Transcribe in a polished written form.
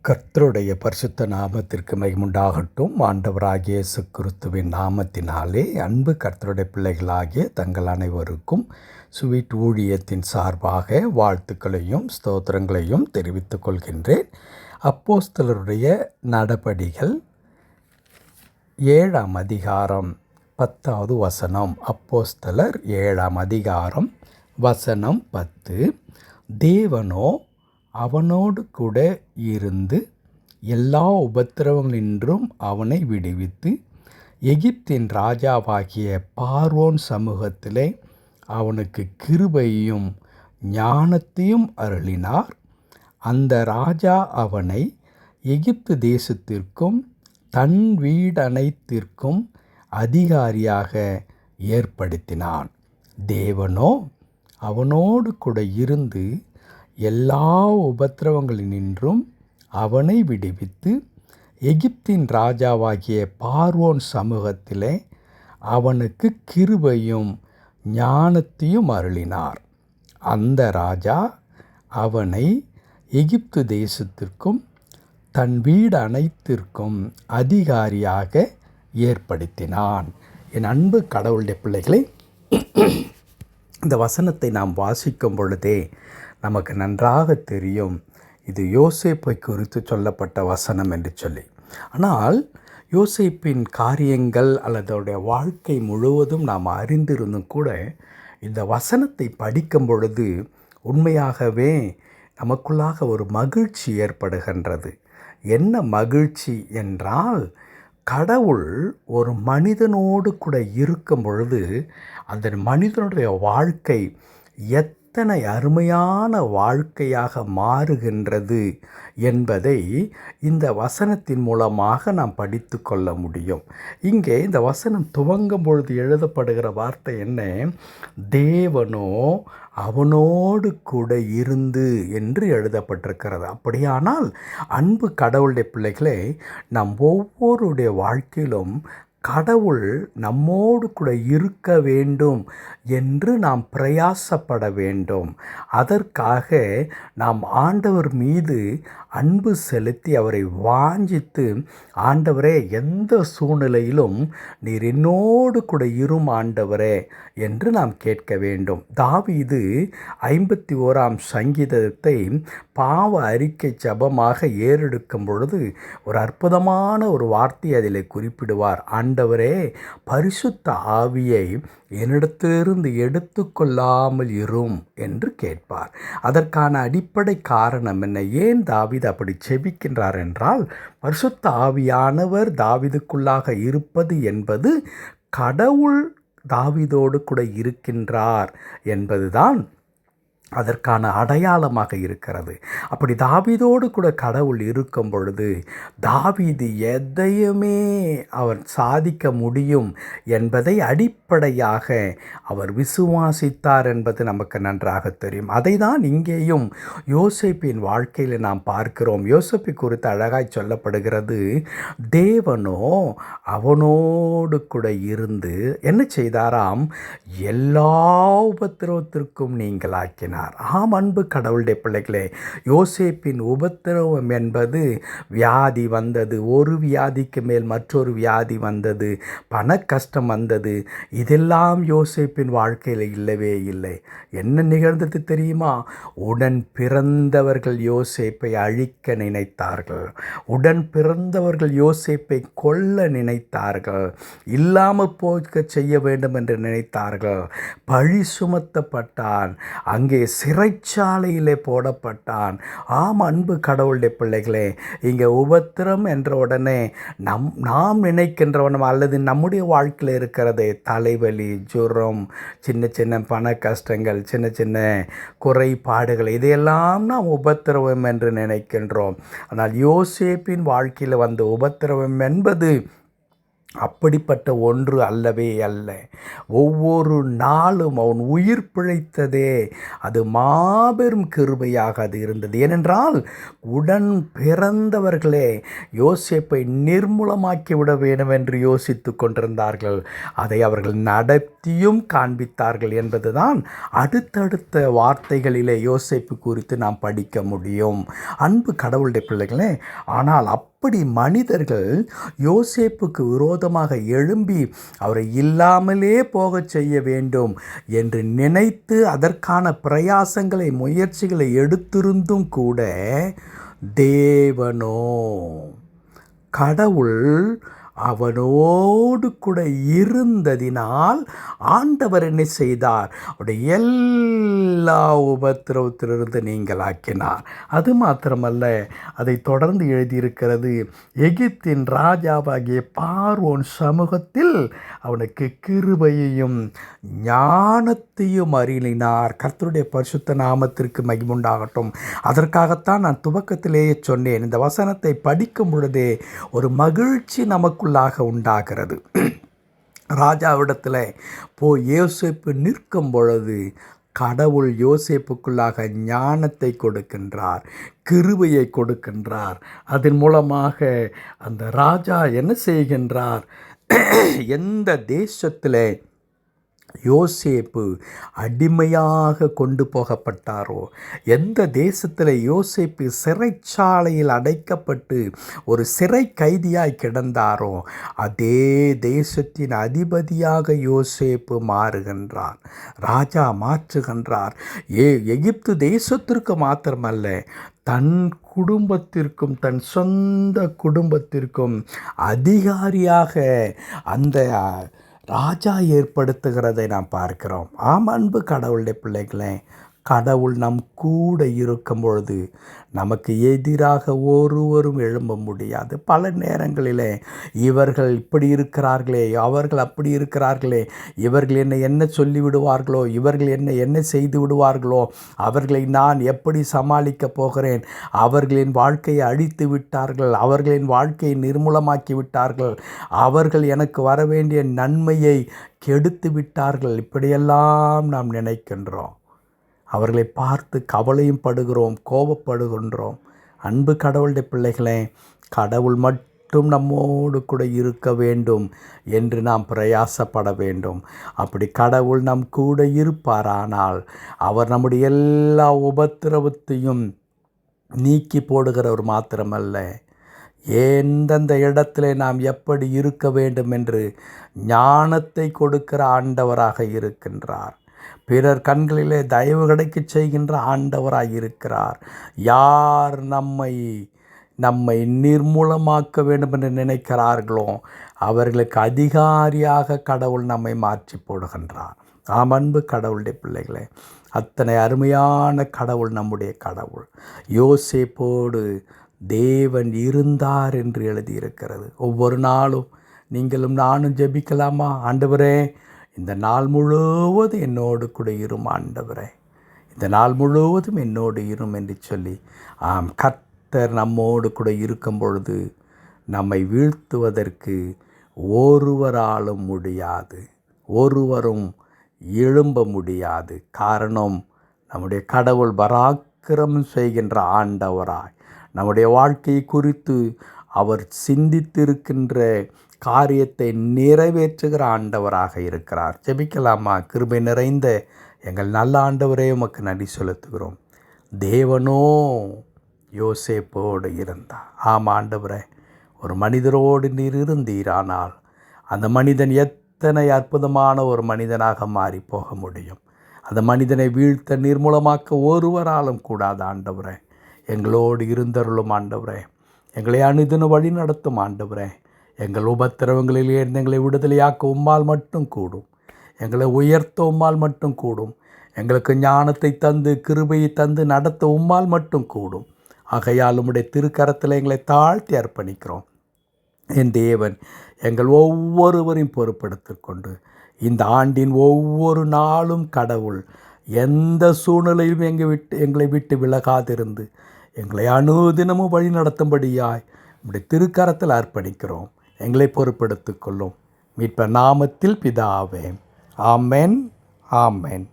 கர்த்தருடைய பரிசுத்த நாமத்திற்கு மகிமுண்டாகட்டும். ஆண்டவராகிய இயேசு கிறிஸ்துவின் நாமத்தினாலே அன்பு கர்த்தருடைய பிள்ளைகளாகிய தங்கள் அனைவருக்கும் ஸ்வீட் ஊழியத்தின் சார்பாக வாழ்த்துக்களையும் ஸ்தோத்திரங்களையும் தெரிவித்துக் கொள்கின்றேன். அப்போஸ்தலருடைய நடபடிகள் 7ஆம் அதிகாரம் 10வது வசனம். அப்போஸ்தலர் 7ஆம் அதிகாரம் வசனம் 10. தேவனோ அவனோடு கூட இருந்து எல்லா உபத்திரவங்களின்றும் அவனை விடுவித்து எகிப்தின் ராஜாவாகிய பார்வோன் சமூகத்திலே அவனுக்கு கிருபையும் ஞானத்தையும் அருளினார். அந்த ராஜா அவனை எகிப்து தேசத்திற்கும் தன் வீடனைத்திற்கும் அதிகாரியாக ஏற்படுத்தினான். தேவனோ அவனோடு கூட இருந்து எல்லா உபத்திரவங்களினின்றும் அவனை விடுவித்து எகிப்தின் ராஜாவாகிய பார்வோன் சமூகத்திலே அவனுக்கு கிருபையும் ஞானத்தையும் அருளினார். அந்த ராஜா அவனை எகிப்து தேசத்திற்கும் தன் வீடு அனைத்திற்கும் அதிகாரியாக ஏற்படுத்தினான். என் அன்பு கடவுளுடைய பிள்ளைகளை, இந்த வசனத்தை நாம் வாசிக்கும் பொழுதே நமக்கு நன்றாக தெரியும் இது யோசேப்பை குறித்து சொல்லப்பட்ட வசனம் என்று சொல்லி. ஆனால் யோசேப்பின் காரியங்கள் அல்லது அவருடைய வாழ்க்கை முழுவதும் நாம் அறிந்திருந்தும் கூட இந்த வசனத்தை படிக்கும் பொழுது உண்மையாகவே நமக்குள்ளாக ஒரு மகிழ்ச்சி ஏற்படுகின்றது. என்ன மகிழ்ச்சி என்றால், கடவுள் ஒரு மனிதனோடு கூட இருக்கும் பொழுது அந்த மனிதனுடைய வாழ்க்கை எத்தனை அருமையான வாழ்க்கையாக மாறுகின்றது என்பதை இந்த வசனத்தின் மூலமாக நாம் படித்து கொள்ள முடியும். இங்கே இந்த வசனம் துவங்கும் பொழுது எழுதப்படுகிற வார்த்தை என்ன? தேவனோ அவனோடு கூட இருந்து என்று எழுதப்பட்டிருக்கிறது. அப்படியானால் அன்பு கடவுளுடைய பிள்ளைகளே, நம் ஒவ்வொருடைய வாழ்க்கையிலும் கடவுள் நம்மோடு கூட இருக்க வேண்டும் என்று நாம் பிரயாசப்பட வேண்டும். அதற்காக நாம் ஆண்டவர் மீது அன்பு செலுத்தி அவரை வாஞ்சித்து, ஆண்டவரே, எந்த சூழ்நிலையிலும் நீர் என்னோடு கூட இரும் ஆண்டவரே என்று நாம் கேட்க வேண்டும். தாவீது 51ஆம் சங்கீதத்தை பாவ அறிக்கை ஜெபமாக ஏறெடுக்கும் பொழுது ஒரு அற்புதமான ஒரு வார்த்தை அதில் குறிப்பிடுவார். ஆண்டவரே, பரிசுத்த ஆவியை என்னிடத்திலிருந்து எடுத்துக்கொள்ளாமல் இரும் என்று கேட்பார். அதற்கான அடிப்படை காரணம் என்ன? ஏன் தாவீது அப்படி செபிக்கின்றார் என்றால், பரிசுத்த ஆவியானவர் தாவீதுக்குள்ளாக இருப்பது என்பது கடவுள் தாவீதோடு கூட இருக்கின்றார் என்பதுதான் அதற்கான அடையாளமாக இருக்கிறது. அப்படி தாவீதோடு கூட கடவுள் இருக்கும் பொழுது தாவீது எதையுமே அவர் சாதிக்க முடியும் என்பதை அடிப்படையாக அவர் விசுவாசித்தார் என்பது நமக்கு நன்றாக தெரியும். அதை தான் இங்கேயும் யோசேப்பின் வாழ்க்கையில் நாம் பார்க்கிறோம். யோசேப்பை குறித்து அழகாய் சொல்லப்படுகிறது. தேவனோ அவனோடு கூட இருந்து என்ன செய்தாராம்? எல்லா உபத்திரவத்திற்கும் நீங்களாக்கினார். ஆம் அன்பு கடவுளுடைய பிள்ளைகளே, யோசேப்பின் உபத்திரவம் என்பது வியாதி வந்தது, ஒரு வியாதிக்கு மேல் மற்றொரு வியாதி வந்தது, பண கஷ்டம் வந்தது. இதெல்லாம் யோசேப்பின் வாழ்க்கையில் இல்லவே இல்லை. என்ன நிகழ்ந்தது தெரியுமா? உடன் பிறந்தவர்கள் யோசேப்பை அழிக்க நினைத்தார்கள். உடன் பிறந்தவர்கள் யோசேப்பை கொல்ல நினைத்தார்கள். இல்லாமல் போக செய்ய வேண்டும் என்று நினைத்தார்கள். பழி சுமத்தப்பட்டான். அங்கே சிறைச்சாலையிலே போடப்பட்டான். ஆம் அன்பு கடவுளுடைய பிள்ளைகளே, இங்கே உபத்திரம் என்ற உடனே நாம் நினைக்கின்றவனும் அல்லது நம்முடைய வாழ்க்கையில் இருக்கிறதே தலைவலி, ஜுரம், சின்ன சின்ன பண கஷ்டங்கள், சின்ன சின்ன குறைபாடுகள், இதையெல்லாம் நாம் உபத்திரவம் என்று நினைக்கின்றோம். ஆனால் யோசேப்பின் வாழ்க்கையில் வந்த உபத்திரவம் என்பது அப்படிப்பட்ட ஒன்று அல்லவே அல்ல. ஒவ்வொரு நாளும் அவன் உயிர் பிழைத்ததே அது மாபெரும் கிருபையாக அது இருந்தது. ஏனென்றால் உடன் பிறந்தவர்களே யோசேப்பை நிர்மூலமாக்கி விட வேண்டும் என்று யோசித்து கொண்டிருந்தார்கள். அதை அவர்கள் நடத்தியும் காண்பித்தார்கள் என்பதுதான் அடுத்தடுத்த வார்த்தைகளிலே யோசேப்பு குறித்து நாம் படிக்க முடியும். அன்பு கடவுளுடைய பிள்ளைகளே, ஆனால் அப்படி மனிதர்கள் யோசேப்புக்கு விரோதமாக எழும்பி அவரை இல்லாமலே போகச் செய்ய வேண்டும் என்று நினைத்து அதற்கான பிரயாசங்களை முயற்சிகளை எடுத்திருந்தும் கூட தேவனோ கடவுள் அவனோடு கூட இருந்ததினால் ஆண்டவர் என்ன செய்தார்? அவருடைய எல்லா உபத்திரவத்திலிருந்து நீங்களாக்கினார். அது மாத்திரமல்ல, அதை தொடர்ந்து எழுதியிருக்கிறது, எகிப்தின் ராஜாவாகிய பார்வோன் சமூகத்தில் அவனுக்கு கிருபையையும் ஞானத்தையும் அருளினார். கர்த்தருடைய பரிசுத்த நாமத்திற்கு மகிமுண்டாகட்டும். அதற்காகத்தான் நான் துவக்கத்திலேயே சொன்னேன், இந்த வசனத்தை படிக்கும் பொழுதே ஒரு மகிழ்ச்சி நமக்குள்ளாக உண்டாகிறது. ராஜாவிடத்தில் போய் யோசேப்பு நிற்கும் பொழுது கடவுள் யோசேப்புக்குள்ளாக ஞானத்தை கொடுக்கின்றார், கிருபையை கொடுக்கின்றார். அதன் மூலமாக அந்த ராஜா என்ன செய்கின்றார்? எந்த தேசத்தில் யோசேப்பு அடிமையாக கொண்டு போகப்பட்டாரோ, எந்த தேசத்தில் யோசேப்பு சிறைச்சாலையில் அடைக்கப்பட்டு ஒரு சிறை கைதியாய் கிடந்தாரோ, அதே தேசத்தின் அதிபதியாக யோசேப்பு மாறுகின்றார். ராஜா மாற்றுகின்றார். எகிப்து தேசத்திற்கு மாத்திரமல்ல, தன் குடும்பத்திற்கும் தன் சொந்த குடும்பத்திற்கும் அதிகாரியாக அந்த ராஜா ஏற்படுத்துகிறதை நாம் பார்க்கிறோம். அன்பு கடவுளுடைய பிள்ளைகளே, கடவுள் நம் கூட இருக்கும் பொழுது நமக்கு எதிராக ஒருவரும் எழும்ப முடியாது. பல நேரங்களிலே இவர்கள் இப்படி இருக்கிறார்களே, அவர்கள் அப்படி இருக்கிறார்களே, இவர்கள் என்ன சொல்லிவிடுவார்களோ, இவர்கள் என்ன செய்து விடுவார்களோ, அவர்களை நான் எப்படி சமாளிக்கப் போகிறேன், அவர்களின் வாழ்க்கையை அழித்து விட்டார்கள், அவர்களின் வாழ்க்கையை நிர்மூலமாக்கி விட்டார்கள், அவர்கள் எனக்கு வர வேண்டிய நன்மையை கெடுத்து விட்டார்கள், இப்படியெல்லாம் நாம் நினைக்கின்றோம். அவர்களை பார்த்து கவலையும் படுகிறோம், கோபப்படுகின்றோம். அன்பு கடவுளுடைய பிள்ளைகளே, கடவுள் மட்டும் நம்மோடு கூட இருக்க வேண்டும் என்று நாம் பிரயாசப்பட வேண்டும். அப்படி கடவுள் நம் கூட இருப்பாரானால் அவர் நம்முடைய எல்லா உபத்திரவத்தையும் நீக்கி போடுகிறவர் மாத்திரமல்ல, எந்தெந்த இடத்துல நாம் எப்படி இருக்க வேண்டும் என்று ஞானத்தை கொடுக்கிற ஆண்டவராக இருக்கின்றார். பிறர் கண்களிலே தயவு கிடைக்கச் செய்கின்ற ஆண்டவராய் இருக்கிறார். யார் நம்மை நிர்மூலமாக்க வேண்டும் என்று நினைக்கிறார்களோ அவர்களுக்கு அதிகாரியாக கடவுள் நம்மை மாற்றி போடுகின்றார். அன்பு கடவுளுடைய பிள்ளைகளே, அத்தனை அருமையான கடவுள் நம்முடைய கடவுள். யோசேப்போடு தேவன் இருந்தார் என்று எழுதியிருக்கிறது. ஒவ்வொரு நாளும் நீங்களும் நானும் ஜெபிக்கலாமா? ஆண்டவரே, இந்த நாள் முழுவதும் என்னோடு கூட இரும் ஆண்டவரே, இந்த நாள் முழுவதும் என்னோடு இரும் என்று சொல்லி, கர்த்தர் நம்மோடு கூட இருக்கும் பொழுது நம்மை வீழ்த்துவதற்கு ஒருவராலும் முடியாது, ஒருவரும் எழும்ப முடியாது. காரணம், நம்முடைய கடவுள் பராக்கிரமம் செய்கின்ற ஆண்டவராய், நம்முடைய வாழ்க்கையை குறித்து அவர் சிந்தித்திருக்கின்ற காரியத்தை நிறைவேற்றுகிற ஆண்டவராக இருக்கிறார். ஜெபிக்கலாமா? கிருபை நிறைந்த எங்கள் நல்ல ஆண்டவரே, உமக்கு நன்றி செலுத்துகிறோம். தேவனோ யோசேப்போடு இருந்தார். ஆண்டவரே, ஒரு மனிதரோடு நீர் இருந்தீரானால் அந்த மனிதன் எத்தனை அற்புதமான ஒரு மனிதனாக மாறி போக முடியும். அந்த மனிதனை வீழ்த்த நிர்மூலமாக்க ஒருவராலும் கூடாது. ஆண்டவரே, எங்களோடு இருந்தருளும் ஆண்டவரே, எங்களை அனுதினம் வழி நடத்தும் ஆண்டவரே. எங்கள் உபத்திரவங்களிலே இருந்து எங்களை விடுதலையாக்க உம்மால் மட்டும் கூடும். எங்களை உயர்த்த உம்மால் மட்டும் கூடும். எங்களுக்கு ஞானத்தை தந்து கிருபையை தந்து நடத்த உம்மால் மட்டும் கூடும். ஆகையால் உம்முடைய திருக்கரத்தில் எங்களை தாழ்த்தி அர்ப்பணிக்கிறோம். என் தேவன், எங்கள் ஒவ்வொருவரையும் பொறுப்படுத்தி கொண்டு இந்த ஆண்டின் ஒவ்வொரு நாளும் கடவுள் எந்த சூழ்நிலையிலும் எங்களை விட்டு விலகாதிருந்து எங்களை அனுதினமும் வழி நடத்தும்படியாய் உம்முடைய திருக்கரத்தில் அர்ப்பணிக்கிறோம். எங்களை பொறுப்படுத்திக் கொள்ளும். மீட்பர் நாமத்தில் பிதாவே. ஆமென். ஆமென்.